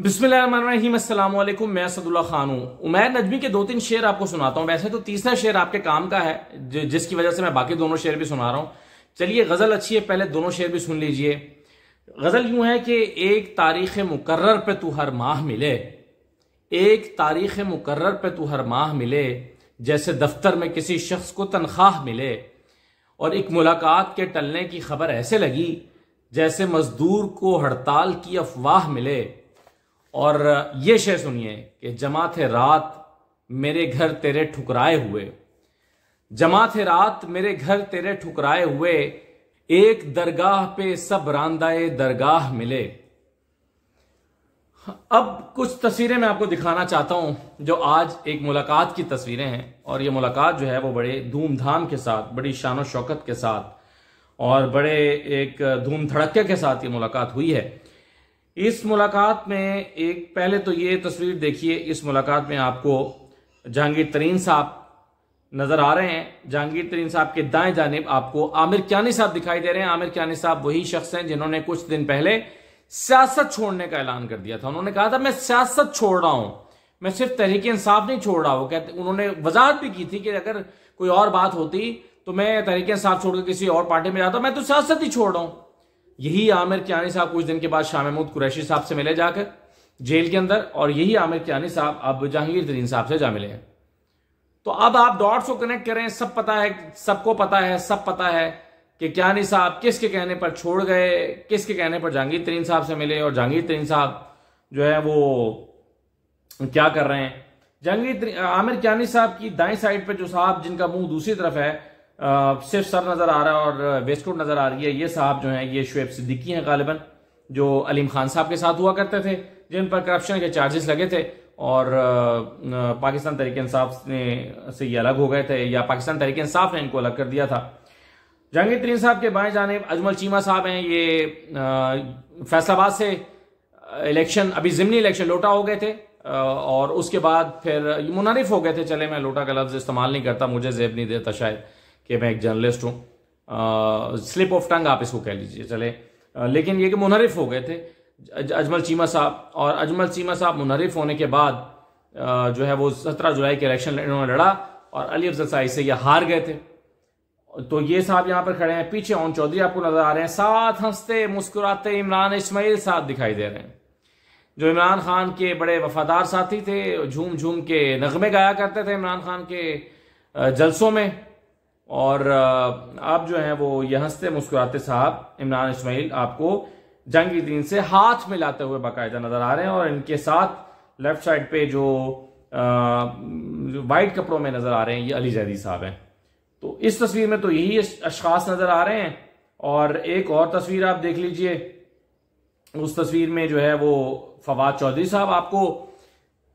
बिस्मिल्लाहिर्रहमानिर्रहीम, अस्सलाम वालेकुम। मैं असदुल्ला खान हूं। उमैर नजमी के दो तीन शेर आपको सुनाता हूं। वैसे तो तीसरा शेर आपके काम का है, जिसकी वजह से मैं बाकी दोनों शेर भी सुना रहा हूं। चलिए, गजल अच्छी है, पहले दोनों शेर भी सुन लीजिए। गजल यूं है कि एक तारीख मुकर्रर पे तू हर माह मिले, एक तारीख मुकर्रर पे तू हर माह मिले, जैसे दफ्तर में किसी शख्स को तनख्वाह मिले, और एक मुलाकात के टलने की खबर ऐसे लगी जैसे मजदूर को हड़ताल की अफवाह मिले। और ये शेर सुनिए कि जमा थे रात मेरे घर तेरे ठुकराए हुए, जमा थे रात मेरे घर तेरे ठुकराए हुए, एक दरगाह पे सब रांदाए दरगाह मिले। अब कुछ तस्वीरें मैं आपको दिखाना चाहता हूं जो आज एक मुलाकात की तस्वीरें हैं, और ये मुलाकात जो है वो बड़े धूमधाम के साथ, बड़ी शान शौकत के साथ और बड़े एक धूम धड़के के साथ ये मुलाकात हुई है। इस मुलाकात में एक पहले तो ये तस्वीर देखिए, इस मुलाकात में आपको जहांगीर तरीन साहब नजर आ रहे हैं। जहांगीर तरीन साहब के दाएं जानिब आपको आमिर कियानी साहब दिखाई दे रहे हैं। आमिर कियानी साहब वही शख्स हैं जिन्होंने कुछ दिन पहले सियासत छोड़ने का ऐलान कर दिया था। उन्होंने कहा था मैं सियासत छोड़ रहा हूं, मैं सिर्फ तहरीक इंसाफ नहीं छोड़ रहा हूं। कहते उन्होंने वजाहत भी की थी कि अगर कोई और बात होती तो मैं तहरीक इंसाफ छोड़कर किसी और पार्टी में जाता, मैं तो सियासत ही छोड़ रहा हूं। यही आमिर कियानी साहब कुछ दिन के बाद शाह महमूद कुरैशी साहब से मिले जाकर जेल के अंदर, और यही आमिर कियानी साहब अब जहांगीर तरीन साहब से जा मिले हैं। तो अब आप डॉट्स को कनेक्ट करें। सब पता है, सबको पता है, सब पता है कि कियानी साहब किसके कहने पर छोड़ गए, किसके कहने पर जहांगीर तरीन साहब से मिले, और जहांगीर तरीन साहब जो है वो क्या कर रहे हैं। आमिर कियानी साहब की दाएं साइड पर जो साहब जिनका मुंह दूसरी तरफ है, सिर्फ सर नजर आ रहा है और वेस्टकोट नजर आ रही है, ये साहब जो हैं ये शुएब सिद्दीकी हैं गालिबन, जो अलीम खान साहब के साथ हुआ करते थे, जिन पर करप्शन के चार्जेस लगे थे, और पाकिस्तान तहरीक इंसाफ से ये अलग हो गए थे, या पाकिस्तान तहरीक इंसाफ ने इनको अलग कर दिया था। जहांगीर तरीन साहब के बाएं जानिब अजमल चीमा साहब हैं। ये फैसलाबाद से इलेक्शन, अभी जिमनी इलेक्शन लोटा हो गए थे, और उसके बाद फिर मुनरिफ हो गए थे। चले, मैं लोटा का लफ्ज इस्तेमाल नहीं करता, मुझे जेब नहीं देता शायद कि मैं एक जर्नलिस्ट हूं, स्लिप ऑफ टंग आप इसको कह लीजिए, चले। लेकिन ये कि मुनरिफ हो गए थे अजमल चीमा साहब, और अजमल चीमा साहब मुनरिफ होने के बाद जो है वो 17 जुलाई के इलेक्शन इन्होंने लड़ा, और अली अफजल साई से ये हार गए थे। तो ये साहब यहां पर खड़े हैं, पीछे ओन चौधरी आपको नजर आ रहे हैं, साथ हंसते मुस्कुराते इमरान इस्माइल साहब दिखाई दे रहे हैं, जो इमरान खान के बड़े वफादार साथी थे, झूम झूम के नगमे गाया करते थे इमरान खान के जलसों में। और अब जो है वो ये हंसते मुस्कुराते साहब इमरान इस्माइल आपको जहांगीर तरीन से हाथ मिलाते हुए बाकायदा नजर आ रहे हैं, और इनके साथ लेफ्ट साइड पे जो वाइट कपड़ों में नजर आ रहे हैं ये अली जैदी साहब हैं। तो इस तस्वीर में तो यही अशखास नजर आ रहे हैं। और एक और तस्वीर आप देख लीजिए, उस तस्वीर में जो है वो फवाद चौधरी साहब आपको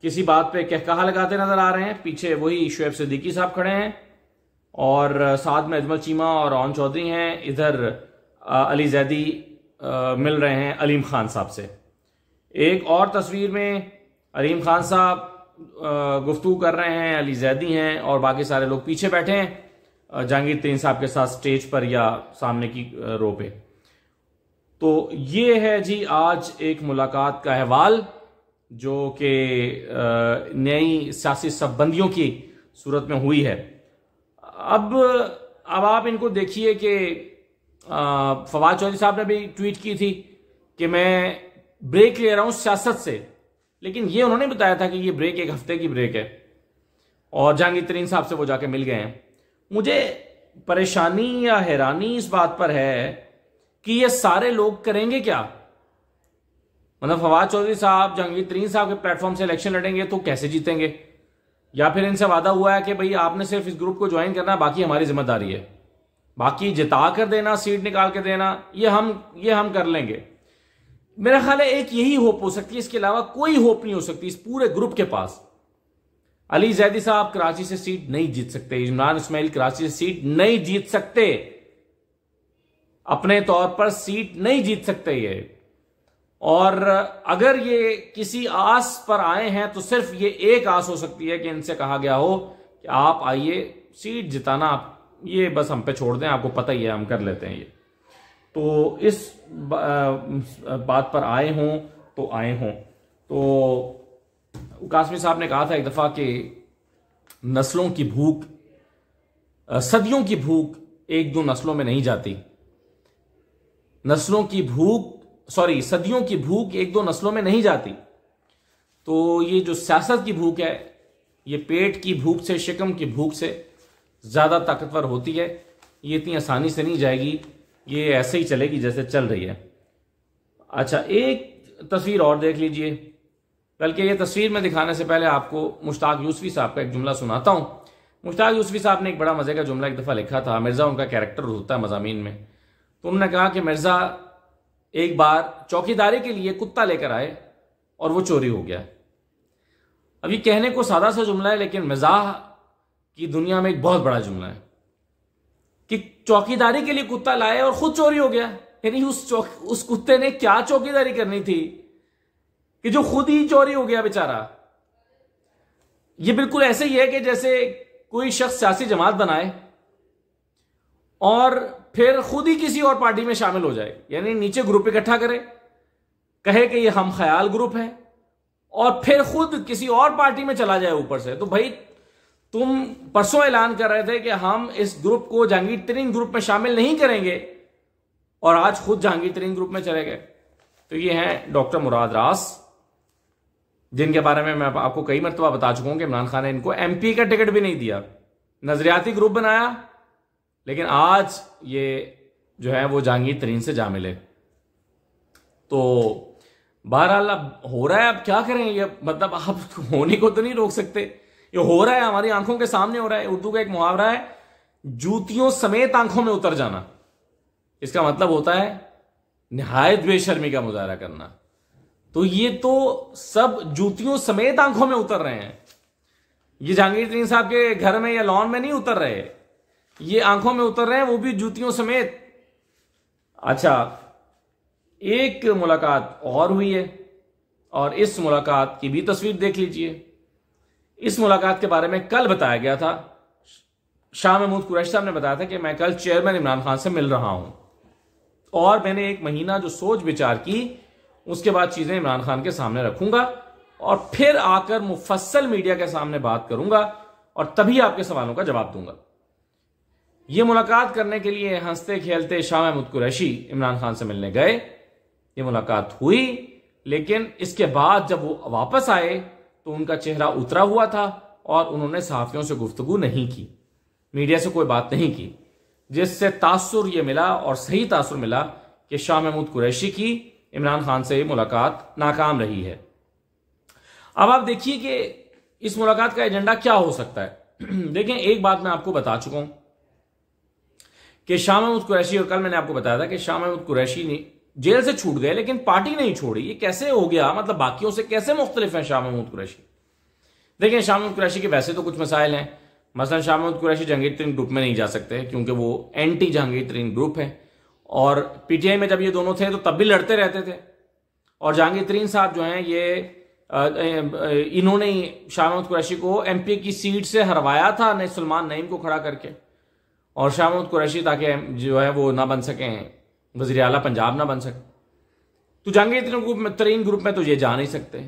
किसी बात पे कहकहा लगाते नजर आ रहे हैं। पीछे वही शुएब सिद्दीकी साहब खड़े हैं, और साथ में अजमल चीमा और ओन चौधरी हैं। इधर अली जैदी मिल रहे हैं अलीम खान साहब से। एक और तस्वीर में अलीम खान साहब गुफ्तगू कर रहे हैं, अली जैदी हैं, और बाकी सारे लोग पीछे बैठे हैं जहांगीर तरीन साहब के साथ स्टेज पर या सामने की रो पे। तो ये है जी आज एक मुलाकात का अहवाल, जो कि नई सियासी सबबंदियों की सूरत में हुई है। अब आप इनको देखिए कि फवाद चौधरी साहब ने भी ट्वीट की थी कि मैं ब्रेक ले रहा हूं सियासत से, लेकिन ये उन्होंने बताया था कि ये ब्रेक एक हफ्ते की ब्रेक है, और जहांगीर तरीन साहब से वो जाके मिल गए हैं। मुझे परेशानी या हैरानी इस बात पर है कि ये सारे लोग करेंगे क्या। मतलब फवाद चौधरी साहब जहांगीर तरीन साहब के प्लेटफॉर्म से इलेक्शन लड़ेंगे तो कैसे जीतेंगे, या फिर इनसे वादा हुआ है कि भाई आपने सिर्फ इस ग्रुप को ज्वाइन करना है, बाकी हमारी जिम्मेदारी है, बाकी जिता कर देना, सीट निकाल के देना, ये हम कर लेंगे। मेरा ख्याल है एक यही होप हो सकती है, इसके अलावा कोई होप नहीं हो सकती इस पूरे ग्रुप के पास। अली जैदी साहब कराची से सीट नहीं जीत सकते, इमरान इस्माइल कराची से सीट नहीं जीत सकते, अपने तौर पर सीट नहीं जीत सकते ये। और अगर ये किसी आस पर आए हैं तो सिर्फ ये एक आस हो सकती है कि इनसे कहा गया हो कि आप आइए, सीट जिताना ये बस हम पे छोड़ दें, आपको पता ही है हम कर लेते हैं ये। तो इस बात पर आए हों तो आए हों। तो कासमी साहब ने कहा था एक दफ़ा कि नस्लों की भूख, सदियों की भूख एक दो नस्लों में नहीं जाती। सदियों की भूख एक दो नस्लों में नहीं जाती। तो ये जो सियासत की भूख है, ये पेट की भूख से, शिकम की भूख से ज़्यादा ताकतवर होती है। ये इतनी आसानी से नहीं जाएगी, ये ऐसे ही चलेगी जैसे चल रही है। अच्छा, एक तस्वीर और देख लीजिए। बल्कि ये तस्वीर में दिखाने से पहले आपको मुश्ताक यूसुफी साहब का एक जुमला सुनाता हूं। मुश्ताक यूसुफी साहब ने एक बड़ा मजे का जुमला एक दफ़ा लिखा था। मिर्ज़ा उनका कैरेक्टर होता है मज़ामीन में। तो उन्होंने कहा कि मिर्ज़ा एक बार चौकीदारी के लिए कुत्ता लेकर आए और वो चोरी हो गया। अब ये कहने को सादा सा जुमला है, लेकिन मिजाह की दुनिया में एक बहुत बड़ा जुमला है कि चौकीदारी के लिए कुत्ता लाए और खुद चोरी हो गया। यानी उस कुत्ते ने क्या चौकीदारी करनी थी कि जो खुद ही चोरी हो गया बेचारा। ये बिल्कुल ऐसे ही है कि जैसे कोई शख्स सियासी जमात बनाए और फिर खुद ही किसी और पार्टी में शामिल हो जाए। यानी नीचे ग्रुप इकट्ठा करे, कहे कि ये हम ख्याल ग्रुप है, और फिर खुद किसी और पार्टी में चला जाए ऊपर से। तो भाई, तुम परसों ऐलान कर रहे थे कि हम इस ग्रुप को जहांगीर तरीन ग्रुप में शामिल नहीं करेंगे, और आज खुद जहांगीर तरीन ग्रुप में चले गए। तो ये हैं डॉक्टर मुराद रास, जिनके बारे में मैं आपको कई मरतबा बता चुका हूं कि इमरान खान ने इनको एमपी का टिकट भी नहीं दिया। नजरियाती ग्रुप बनाया, लेकिन आज ये जो है वो जहांगीर तरीन से जा मिले। तो बहरहाल अब हो रहा है, अब क्या करें। ये मतलब आप होने को तो नहीं रोक सकते, ये हो रहा है, हमारी आंखों के सामने हो रहा है। उर्दू का एक मुहावरा है, जूतियों समेत आंखों में उतर जाना। इसका मतलब होता है निहायत बेशर्मी का मुजाहरा करना। तो ये तो सब जूतियों समेत आंखों में उतर रहे हैं। ये जहांगीर तरीन साहब के घर में या लॉन में नहीं उतर रहे, ये आंखों में उतर रहे हैं, वो भी जूतियों समेत। अच्छा, एक मुलाकात और हुई है, और इस मुलाकात की भी तस्वीर देख लीजिए। इस मुलाकात के बारे में कल बताया गया था। शाह महमूद कुरैशी साहब ने बताया था कि मैं कल चेयरमैन इमरान खान से मिल रहा हूं, और मैंने एक महीना जो सोच विचार की, उसके बाद चीजें इमरान खान के सामने रखूंगा, और फिर आकर मुफस्सल मीडिया के सामने बात करूंगा, और तभी आपके सवालों का जवाब दूंगा। यह मुलाकात करने के लिए हंसते खेलते शाह महमूद कुरैशी इमरान खान से मिलने गए। ये मुलाकात हुई, लेकिन इसके बाद जब वो वापस आए तो उनका चेहरा उतरा हुआ था, और उन्होंने सहाफियों से गुफ्तगू नहीं की, मीडिया से कोई बात नहीं की, जिससे तासुर ये मिला, और सही तासुर मिला, कि शाह महमूद कुरैशी की इमरान खान से मुलाकात नाकाम रही है। अब आप देखिए कि इस मुलाकात का एजेंडा क्या हो सकता है। देखें, एक बात मैं आपको बता चुका हूं कि शाह महमूद कुरैशी, और कल मैंने आपको बताया था कि शाह महमूद कुरैशी ने जेल से छूट गए, लेकिन पार्टी नहीं छोड़ी। ये कैसे हो गया, मतलब बाकियों से कैसे मुख्तलिफ है शाह महमूद कुरैशी। देखिए, शाह महमूद कुरैशी के वैसे तो कुछ मसाइल हैं। मसलन शाह महमूद कुरैशी जहांगीर तरीन ग्रुप में नहीं जा सकते, क्योंकि वो एंटी जहांगीर तरीन ग्रुप है, और पीटीआई में जब ये दोनों थे तो तब भी लड़ते रहते थे। और जहांगीर तरीन साहब जो हैं, ये इन्होंने शाह महमूद कुरैशी को एमपी की सीट से हरवाया था, नहीं सुलेमान नईम को खड़ा करके, और शाह महमूद कुरैशी ताकि जो है वो ना बन सकें, वज़ीर आला पंजाब ना बन सके। तो जहांगीर तरीन ग्रुप में तो ये जा नहीं सकते,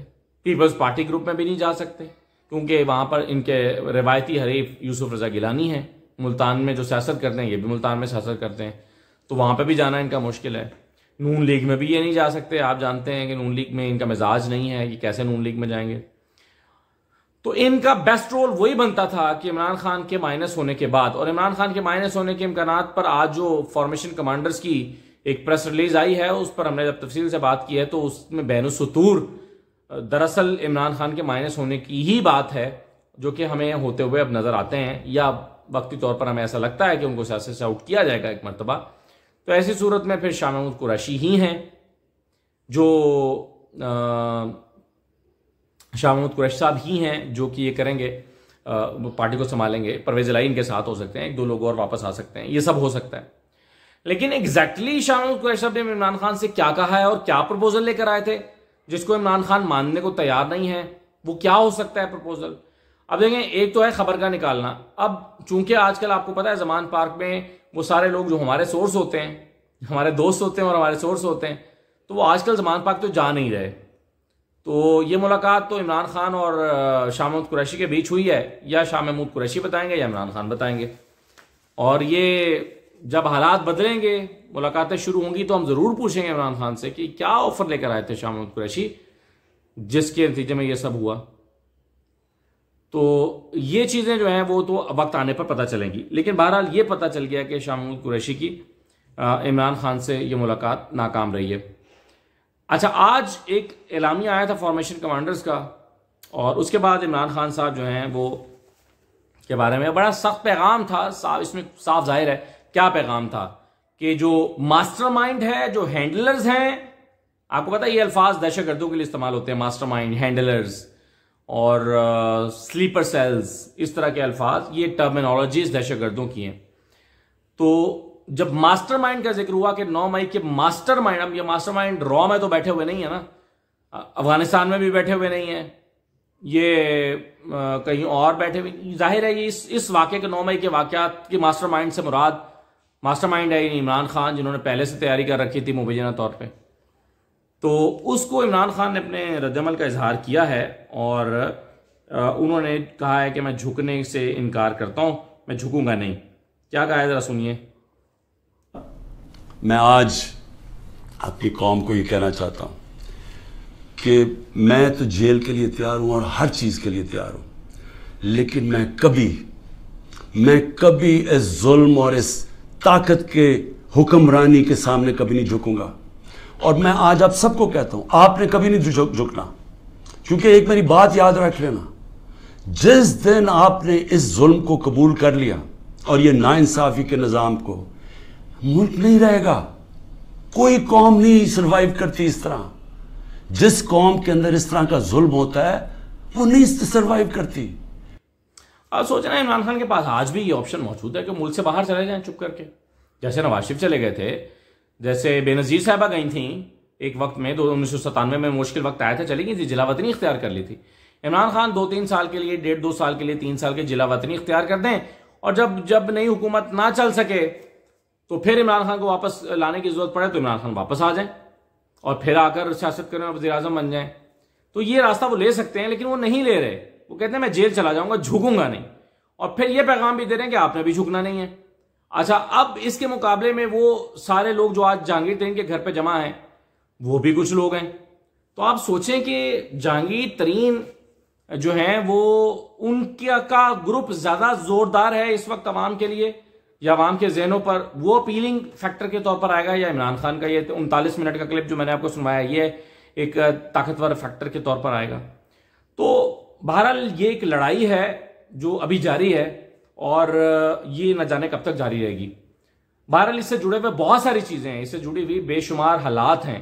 पीपल्स पार्टी ग्रुप में भी नहीं जा सकते, क्योंकि वहां पर इनके रिवायती हरीफ यूसुफ रजा गिलानी है। मुल्तान में जो सियासत करते हैं, ये भी मुल्तान में सियासत करते हैं, तो वहां पर भी जाना इनका मुश्किल है। नून लीग में भी ये नहीं जा सकते। आप जानते हैं कि नून लीग में इनका मिजाज नहीं है, ये कैसे नून लीग में जाएंगे। तो इनका बेस्ट रोल वही बनता था कि इमरान खान के माइनस होने के बाद, और इमरान खान के माइनस होने के इम्कानात पर आज जो फॉर्मेशन कमांडर्स की एक प्रेस रिलीज आई है, उस पर हमने जब तफसील से बात की है, तो उसमें बैनुसतूर दरअसल इमरान खान के माइनस होने की ही बात है, जो कि हमें होते हुए अब नजर आते हैं, या वक्ती तौर पर हमें ऐसा लगता है कि उनको सियासत से आउट किया जाएगा एक मरतबा। तो ऐसी सूरत में फिर शाह महमूद कुरैशी ही हैं जो शाह महमूद कुरैशी साहब ही हैं जो कि ये करेंगे, पार्टी को संभालेंगे। परवेज इलाही इनके साथ हो सकते हैं, एक दो लोग और वापस आ सकते हैं, ये सब हो सकता है। लेकिन एग्जैक्टली शाह महमूद कुरैशी साहब ने इमरान खान से क्या कहा है और क्या प्रपोजल लेकर आए थे, जिसको इमरान खान मानने को तैयार नहीं है, वो क्या हो सकता है प्रपोजल। अब देखें, एक तो है खबर का निकालना। अब चूंकि आजकल आपको पता है जमान पार्क में वो सारे लोग जो हमारे सोर्स होते हैं, हमारे दोस्त होते हैं और हमारे सोर्स होते हैं, तो वो आजकल जमान पार्क तो जा नहीं रहे। तो ये मुलाकात तो इमरान खान और शाह महमूद कुरैशी के बीच हुई है, या शाह महमूद कुरैशी बताएंगे या इमरान खान बताएंगे। और ये जब हालात बदलेंगे, मुलाकातें शुरू होंगी, तो हम जरूर पूछेंगे इमरान खान से कि क्या ऑफर लेकर आए थे शाह महमूद कुरैशी जिसके नतीजे में ये सब हुआ। तो ये चीजें जो हैं वो तो वक्त आने पर पता चलेंगी, लेकिन बहरहाल ये पता चल गया कि शाह महमूद कुरैशी की इमरान खान से ये मुलाकात नाकाम रही है। अच्छा, आज एक एलामिया आया था फॉर्मेशन कमांडर्स का, और उसके बाद इमरान खान साहब जो हैं वो के बारे में बड़ा सख्त पैगाम था। इसमें साफ जाहिर है क्या पैगाम था कि जो मास्टरमाइंड है, जो हैंडलर्स हैं, आपको पता है ये अल्फाज दहशतगर्दों के लिए इस्तेमाल होते हैं, मास्टरमाइंड, हैंडलर्स और स्लीपर सेल्स, इस तरह के अल्फाज, ये टर्मिनोलॉजीज दहशतगर्दों की हैं। तो जब मास्टरमाइंड का जिक्र हुआ कि 9 मई के मास्टरमाइंड, अब ये मास्टरमाइंड रॉ में तो बैठे हुए नहीं है ना, अफगानिस्तान में भी बैठे हुए नहीं है, ये कहीं और बैठे हुए, जाहिर है ये इस वाक़े के 9 मई के वाक़यात की मास्टरमाइंड से मुराद मास्टरमाइंड है इमरान खान, जिन्होंने पहले से तैयारी कर रखी थी मुबैना तौर पे। तो उसको इमरान खान ने अपने रद्दमल का इजहार किया है, और उन्होंने कहा है कि मैं झुकने से इनकार करता हूं, मैं झुकूंगा नहीं। क्या कहा है जरा सुनिए। मैं आज अपनी कौम को ये कहना चाहता हूं कि मैं तो जेल के लिए तैयार हूं और हर चीज के लिए तैयार हूं, लेकिन मैं कभी इस जुल्म और इस ताकत के हुक्मरानी के सामने कभी नहीं झुकूंगा। और मैं आज आप सबको कहता हूं, आपने कभी नहीं झुकना, क्योंकि एक मेरी बात याद रख लेना, जिस दिन आपने इस जुल्म को कबूल कर लिया और ये नाइंसाफी के निज़ाम को, मुल्क नहीं रहेगा। कोई कौम नहीं सरवाइव करती इस तरह। जिस कौम के अंदर इस तरह का जुल्म होता है वो नहीं सरवाइव करती। अब सोच रहे हैं इमरान खान के पास आज भी ये ऑप्शन मौजूद है कि मुल्क से बाहर चले जाएं चुप करके, जैसे नवाज शरीफ चले गए थे, जैसे बेनजीर साहिबा गई थी एक वक्त में, 1997 में मुश्किल वक्त आया था, चली गई थी, जिला वतनी इख्तियार कर ली थी। इमरान खान 2-3 साल के लिए, 1.5-2 साल के लिए, 3 साल के जिला वतनी इख्तियार कर दें, और जब नई हुकूमत ना चल सके तो फिर इमरान खान को वापस लाने की जरूरत पड़े तो इमरान खान वापस आ जाए और फिर आकर सियासत करें और वज़ीर आज़म बन जाए। तो ये रास्ता वो ले सकते हैं, लेकिन वो नहीं ले रहे। वो कहते हैं मैं जेल चला जाऊंगा, झुकूंगा नहीं, और फिर ये पैगाम भी दे रहे हैं कि आपने भी झुकना नहीं है। अच्छा, अब इसके मुकाबले में वो सारे लोग जो आज जहांगीर तरीन के घर पे जमा हैं, वो भी कुछ लोग हैं। तो आप सोचें कि जहांगीर तरीन जो हैं वो, उनका ग्रुप ज्यादा जोरदार है इस वक्त अवाम के लिए, या अवाम के जहनों पर वो अपीलिंग फैक्टर के तौर पर आएगा, या इमरान खान का ये 39 मिनट का क्लिप जो मैंने आपको सुनवाया ये एक ताकतवर फैक्टर के तौर पर आएगा। तो बहरहाल ये एक लड़ाई है जो अभी जारी है, और ये न जाने कब तक जारी रहेगी। बहरहाल इससे जुड़े हुए बहुत सारी चीजें हैं, इससे जुड़ी हुई बेशुमार हालात हैं,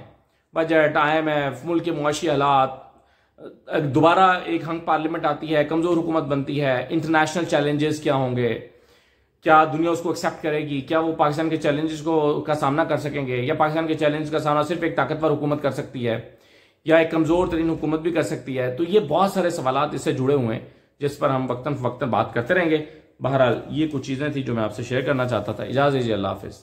बजट, IMF, मुल्क के मुआशी हालात, दोबारा एक हंग पार्लियामेंट आती है, कमजोर हुकूमत बनती है, इंटरनेशनल चैलेंजेस क्या होंगे, क्या दुनिया उसको एक्सेप्ट करेगी, क्या वो पाकिस्तान के चैलेंजेस का सामना कर सकेंगे, या पाकिस्तान के चैलेंज का सामना सिर्फ एक ताकतवर हुकूमत कर सकती है, या एक कमजोर तरीन हुकूमत भी कर सकती है। तो ये बहुत सारे सवालात इससे जुड़े हुए हैं जिस पर हम वक्तन फवक्तन बात करते रहेंगे। बहरहाल ये कुछ चीजें थी जो मैं आपसे शेयर करना चाहता था। इजाजत दीजिए, अल्लाह हाफिज।